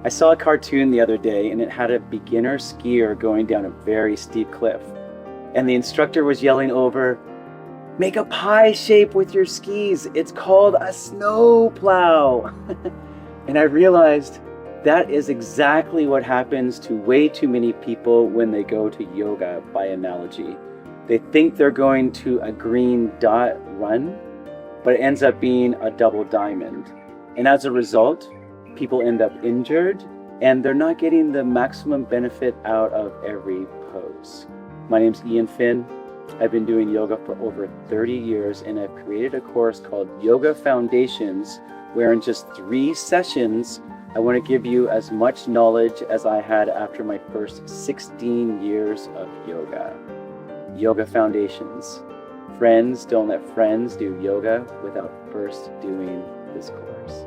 I saw a cartoon the other day and it had a beginner skier going down a very steep cliff. And the instructor was yelling over, "Make a pie shape with your skis. It's called a snow plow." And I realized that is exactly what happens to way too many people when they go to yoga by analogy. They think they're going to a green dot run, but it ends up being a double diamond. And as a result, people end up injured and they're not getting the maximum benefit out of every pose. My name's Ian Finn. I've been doing yoga for over 30 years and I've created a course called Yoga Foundations, where in just 3 sessions, I want to give you as much knowledge as I had after my first 16 years of yoga. Yoga Foundations. Friends don't let friends do yoga without first doing this course.